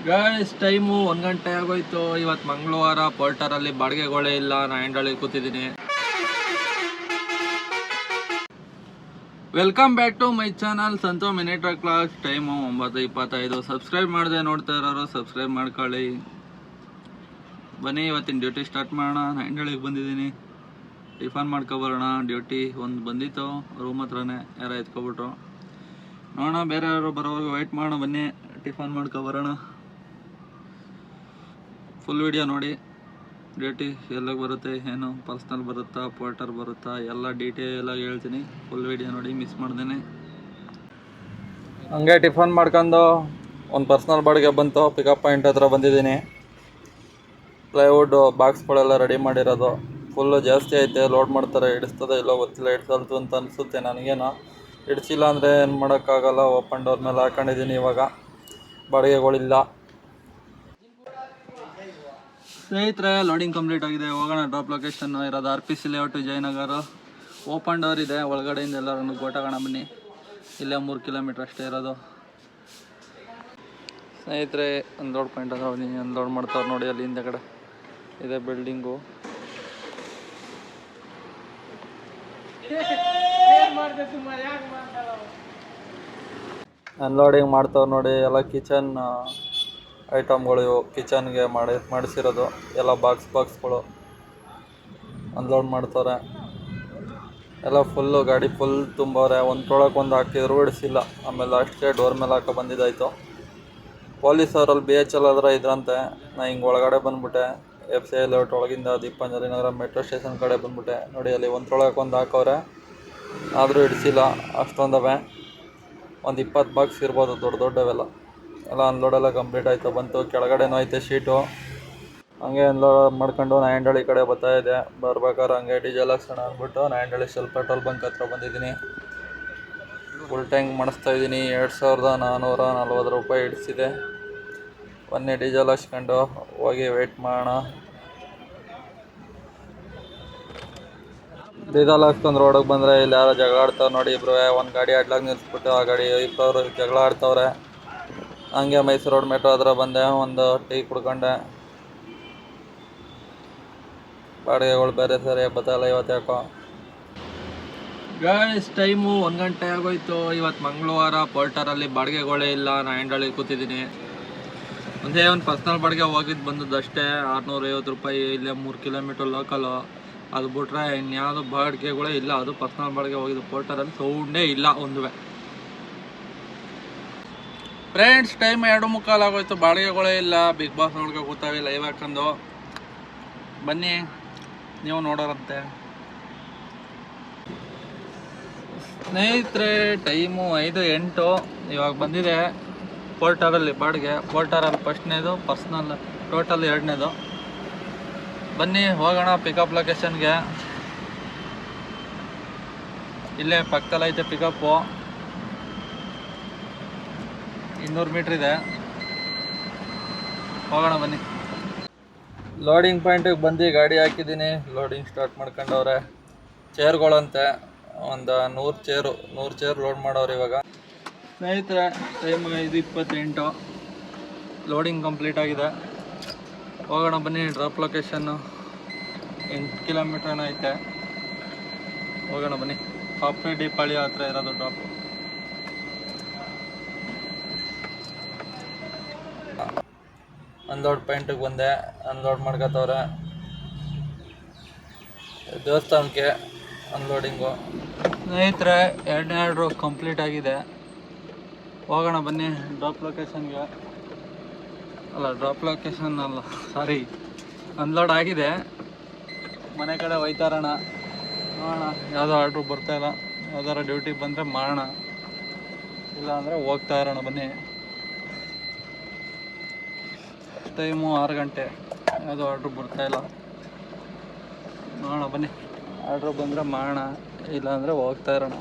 Guys time 1 ಗಂಟೆ ಆಗೋಯ್ತು. ಇವತ್ತು ಮಂಗಳವಾರ. ಪೋರ್ಟರಲ್ಲಿ ಬಾಡಿಗೆಗಳೇ ಇಲ್ಲ. ನಾಯಂಡಳ್ಳಿ ಕೂತಿದ್ದೀನಿ. Welcome back to my channel Santhu ಮಿನಿಟರ್ ಕ್ಲಾಸ್. ಟೈಮು 9:25. ಸಬ್ಸ್ಕ್ರೈಬ್ ಮಾಡದೆ ನೋಡ್ತಾ ಇರೋರು ಸಬ್ಸ್ಕ್ರೈಬ್ ಮಾಡ್ಕೊಳ್ಳಿ. ಬನ್ನಿ ಇವತ್ತಿನ ಡ್ಯೂಟಿ ಸ್ಟಾರ್ಟ್ ಮಾಡೋಣ. ನಾಯಂಡಳ್ಳಿಗೆ ಬಂದಿದ್ದೀನಿ. ಟಿಫನ್ ಮಾಡ್ಕೊಬರೋಣ. ಡ್ಯೂಟಿ ಒಂದು ಬಂದಿತ್ತು ರೂಮ್ ಹತ್ರನೇ, ಯಾರೋ ಎತ್ಕೊಬಿಟ್ರು. ನೋಡೋಣ ಬೇರೆ ಯಾರು ಬರೋವರೆಗೂ ವೆಯ್ಟ್ ಮಾಡೋಣ. ಬನ್ನಿ ಟಿಫನ್ ಮಾಡ್ಕೊಬರೋಣ. ಫುಲ್ ವಿಡಿಯೋ ನೋಡಿ. ಡ್ಯೂಟಿ ಎಲ್ಲ ಬರುತ್ತೆ, ಏನು ಪರ್ಸ್ನಲ್ ಬರುತ್ತಾ, ಪೋರ್ಟರ್ ಬರುತ್ತಾ, ಎಲ್ಲ ಡೀಟೇಲಾಗಿ ಹೇಳ್ತೀನಿ. ಫುಲ್ ವಿಡಿಯೋ ನೋಡಿ, ಮಿಸ್ ಮಾಡ್ದೇನೆ. ಹಂಗೆ ಟಿಫನ್ ಮಾಡ್ಕೊಂಡು ಒಂದು ಪರ್ಸ್ನಲ್ ಬಾಡಿಗೆ ಬಂತು. ಪಿಕಪ್ ಪಾಯಿಂಟ್ ಹತ್ರ ಬಂದಿದ್ದೀನಿ. ಪ್ಲೈವುಡ್ ಬಾಕ್ಸ್ಗಳೆಲ್ಲ ರೆಡಿ ಮಾಡಿರೋದು. ಫುಲ್ಲು ಜಾಸ್ತಿ ಐತೆ. ಲೋಡ್ ಮಾಡ್ತಾರೆ. ಹಿಡಿಸ್ತದೆ ಇಲ್ಲೋ ಗೊತ್ತಿಲ್ಲ. ಹಿಡ್ಸಲ್ತು ಅಂತ ಅನಿಸುತ್ತೆ ನನಗೇನೋ. ಹಿಡಿಸಿಲ್ಲ ಅಂದರೆ ಏನು ಮಾಡೋಕ್ಕಾಗಲ್ಲ. ಓಪನ್ ಡೋರ್ ಮೇಲೆ ಹಾಕೊಂಡಿದ್ದೀನಿ. ಇವಾಗ ಬಾಡಿಗೆಗಳಿಲ್ಲ. ಸ್ನೇಹಿತರೆ, ಲೋಡಿಂಗ್ ಕಂಪ್ಲೀಟ್ ಆಗಿದೆ. ಹೋಗೋಣ. ಡ್ರಾಪ್ ಲೊಕೇಶನ್ ಇರೋದು RPC layout, Vijayanagara. Open door ಇದೆ. ಒಳಗಡೆಯಿಂದ ಎಲ್ಲರೂ ಗೋಟಾಗೋಣ ಬನ್ನಿ. ಇಲ್ಲೇ 3 ಕಿಲೋಮೀಟ್ರ್ ಅಷ್ಟೇ ಇರೋದು. ಸ್ನೇಹಿತರೆ, ಒಂದು ಲೋಡ್ ಪಾಯಿಂಟ್ ಅಂದ್ರೆ ಬನ್ನಿ. ಒಂದು ಲೋಡ್ ಮಾಡ್ತಾವ್ರು ನೋಡಿ, ಅಲ್ಲಿ ಹಿಂದೆಗಡೆ ಇದೆ ಬಿಲ್ಡಿಂಗು. ಅನ್ಲೋಡಿಂಗ್ ಮಾಡ್ತಾವ್ರು ನೋಡಿ. ಎಲ್ಲ ಕಿಚನ್ ಐಟಮ್ಗಳು ಇವು. ಕಿಚನ್ಗೆ ಮಾಡಿಸಿರೋದು ಎಲ್ಲ ಬಾಕ್ಸ್ಗಳು ಅನ್ಲೋಡ್ ಮಾಡ್ತಾರೆ. ಎಲ್ಲ ಫುಲ್ಲು ಗಾಡಿ ಫುಲ್ ತುಂಬವ್ರೆ. ಒಂದು ತೊಳಕ್ಕೆ ಒಂದು ಹಾಕಿದ್ರು ಬಿಡಿಸಿಲ್ಲ. ಆಮೇಲೆ ಲಾಸ್ಟ್ಗೆ ಡೋರ್ ಮೇಲೆ ಹಾಕೋ ಬಂದಿದ್ದಾಯಿತು. ಪೊಲೀಸವ್ರಲ್ಲಿ BHL ಹತ್ರ ಇದ್ರಂತೆ. ನಾ ಹಿಂಗೆ ಒಳಗಡೆ ಬಂದುಬಿಟ್ಟೆ. FC ಲೇಔಟ್ ಒಳಗಿಂದ ದೀಪಾಂಜಲಿ ನಗರ ಮೆಟ್ರೋ ಸ್ಟೇಷನ್ ಕಡೆ ಬಂದುಬಿಟ್ಟೆ. ನೋಡಿ ಅಲ್ಲಿ ಒಂದು ತೊಳಕ್ಕೆ ಒಂದು ಹಾಕವ್ರೆ, ಆದರೂ ಹಿಡಿಸಿಲ್ಲ. ಅಷ್ಟೊಂದವೆ ಒಂದು 20 ಬಾಕ್ಸ್ ಇರ್ಬೋದು, ದೊಡ್ಡವೆಲ್ಲ. ಎಲ್ಲ ಅನ್ಲೋಡೆಲ್ಲ ಕಂಪ್ಲೀಟ್ ಆಯಿತು. ಬಂತು. ಕೆಳಗಡೆನೂ ಐತೆ ಶೀಟು. ಹಂಗೆ ಅನ್ಲೋಡ್ ಮಾಡ್ಕೊಂಡು ನಾಯಂಡಳ್ಳಿ ಕಡೆ ಬರ್ತಾಯಿದ್ದೆ. ಬರ್ಬೇಕಾದ್ರೆ ಹಂಗೆ ಡೀಸೆಲ್ ಹಾಕ್ಸೋಣ ಅಂದ್ಬಿಟ್ಟು ನಾಯಂಡಳ್ಳಿ ಸ್ವಲ್ಪ ಪೆಟ್ರೋಲ್ ಬಂಕ್ ಹತ್ರ ಬಂದಿದ್ದೀನಿ. Full tank ಮಾಡಿಸ್ತಾಯಿದ್ದೀನಿ. 2440 ರೂಪಾಯಿ ಹಿಡಿಸಿದೆ. ಬನ್ನಿ ಡೀಸೆಲ್ ಹಾಕ್ಸ್ಕೊಂಡು ಹೋಗಿ ವೆಯ್ಟ್ ಮಾಡೋಣ. ಡೀಸೆಲ್ ಹಾಕ್ಸ್ಕೊಂಡು ರೋಡಿಗೆ ಬಂದರೆ ಇಲ್ಲಿ ಯಾರೋ ಜಗಳ ಆಡ್ತಾವ್ರು ನೋಡಿ. ಇಬ್ಬರು ಒಂದು ಗಾಡಿ ಅಡ್ಲಾಗಿ ನಿಲ್ಲಿಸ್ಬಿಟ್ಟು ಆ ಗಾಡಿ ಇಬ್ಬರು ಜಗಳ ಆಡ್ತವ್ರೆ. ಹಂಗೆ ಮೈಸೂರು ರೋಡ್ ಮೆಟ್ರೋ ಹತ್ರ ಬಂದೆ. ಒಂದು ಟೀ ಕುಡ್ಕೊಂಡೆ. ಬಾಡಿಗೆಗಳು ಬೇರೆ ಸರಿ ಬತ್ತಲ್ಲ ಇವತ್ತು ಯಾಕೋ. ಗೈಸ್ ಟೈಮು 1 ಗಂಟೆ ಆಗೋಯ್ತು. ಇವತ್ತು ಮಂಗಳವಾರ. ಪೋರ್ಟರಲ್ಲಿ ಬಾಡಿಗೆಗಳೇ ಇಲ್ಲ. ನಾಯಂಡಳ್ಳಿ ಕೂತಿದ್ದೀನಿ. ಒಂದೇ ಒಂದು ಪರ್ಸ್ನಲ್ ಬಾಡಿಗೆ ಹೋಗಿದ್ದು ಬಂದದ್ದಷ್ಟೇ, 650 ರೂಪಾಯಿ. ಇಲ್ಲೇ 3 ಕಿಲೋಮೀಟ್ರ್ ಲೋಕಲು. ಅದು ಬಿಟ್ರೆ ಇನ್ಯಾವುದು ಬಾಡಿಗೆಗಳೇ ಇಲ್ಲ. ಅದು ಪರ್ಸ್ನಲ್ ಬಾಡಿಗೆ ಹೋಗಿದ್ದು. ಪೋರ್ಟರಲ್ಲಿ ಸೌಂಡೇ ಇಲ್ಲ ಒಂದುವೆ. ಫ್ರೆಂಡ್ಸ್, ಟೈಮ್ 2:15 ಆಗೋಯ್ತು. ಬಾಡಿಗೆಗಳೇ ಇಲ್ಲ. ಬಿಗ್ ಬಾಸ್ ನೋಡ್ಕೊ ಕೂತಾವೆ ಲೈವ್ ಹಾಕೊಂಡು. ಬನ್ನಿ ನೀವು ನೋಡೋರಂತೆ. ಸ್ನೇಹಿತರೆ, ಟೈಮು 5:08. ಇವಾಗ ಬಂದಿದೆ ಪೋರ್ಟರಲ್ಲಿ ಬಾಡಿಗೆ. ಪೋರ್ಟರಲ್ಲಿ ಫಸ್ಟ್ನೇದು, ಪರ್ಸ್ನಲ್ ಟೋಟಲ್ 2ನೇದು. ಬನ್ನಿ ಹೋಗೋಣ ಪಿಕಪ್ ಲೊಕೇಶನ್ಗೆ. ಇಲ್ಲೇ ಪಕ್ಕದಲ್ಲಿ ಐತೆ ಪಿಕಪ್ಪು. 200 ಮೀಟ್ರ್ ಇದೆ. ಹೋಗೋಣ ಬನ್ನಿ. ಲೋಡಿಂಗ್ ಪಾಯಿಂಟಿಗೆ ಬಂದು ಗಾಡಿ ಹಾಕಿದ್ದೀನಿ. Loading start ಮಾಡ್ಕೊಂಡವ್ರೆ. ಚೇರ್ಗಳಂತೆ ಒಂದು 100 ಚೇರ್ ಲೋಡ್ ಮಾಡೋರು ಇವಾಗ. ಸ್ನೇಹಿತರೆ, ಟೈಮ್ 5:28. ಲೋಡಿಂಗ್ ಕಂಪ್ಲೀಟ್ ಆಗಿದೆ. ಹೋಗೋಣ ಬನ್ನಿ. ಡ್ರಾಪ್ ಲೊಕೇಶನ್ನು 8 ಕಿಲೋಮೀಟ್ರ್ ಐತೆ. ಹೋಗೋಣ ಬನ್ನಿ. ಕಾಫಿ ಡಿಪಾಳಿ ಹತ್ರ ಇರೋದು ಡ್ರಾಪು. ಅನ್ಲೋಡ್ ಪಾಯಿಂಟಿಗೆ ಬಂದೆ. ಅನ್ಲೋಡ್ ಮಾಡ್ಕೋತವ್ರೆ. ದೇವಸ್ಥಾನಕ್ಕೆ ಅನ್ಲೋಡಿಂಗು. ಸ್ನೇಹಿತರೆ, 2ನೇ ಆರ್ಡ್ರು ಕಂಪ್ಲೀಟ್ ಆಗಿದೆ. ಹೋಗೋಣ ಬನ್ನಿ ಡ್ರಾಪ್ ಲೊಕೇಶನ್ಗೆ. ಡ್ರಾಪ್ ಲೊಕೇಶನ್ ಅಲ್ಲ, ಸಾರಿ, ಅನ್ಲೋಡ್ ಆಗಿದೆ. ಮನೆ ಕಡೆ ಹೋಯ್ತಾರಣ. ನೋಡೋಣ, ಯಾವುದೋ ಆರ್ಡ್ರು ಬರ್ತಾಯಿಲ್ಲ. ಯಾವ್ದಾರ ಡ್ಯೂಟಿ ಬಂದರೆ ಮಾಡೋಣ, ಇಲ್ಲ ಅಂದರೆ ಹೋಗ್ತಾ ಇರೋಣ. ಬನ್ನಿ. ಟೈಮು 6 ಗಂಟೆ. ಯಾವುದೋ ಆರ್ಡ್ರು ಬರ್ತಾಯಿಲ್ಲ. ನೋಡೋಣ ಬನ್ನಿ. ಆರ್ಡ್ರು ಬಂದರೆ ಮಾಡೋಣ, ಇಲ್ಲ ಅಂದರೆ ಹೋಗ್ತಾ ಇರೋಣ.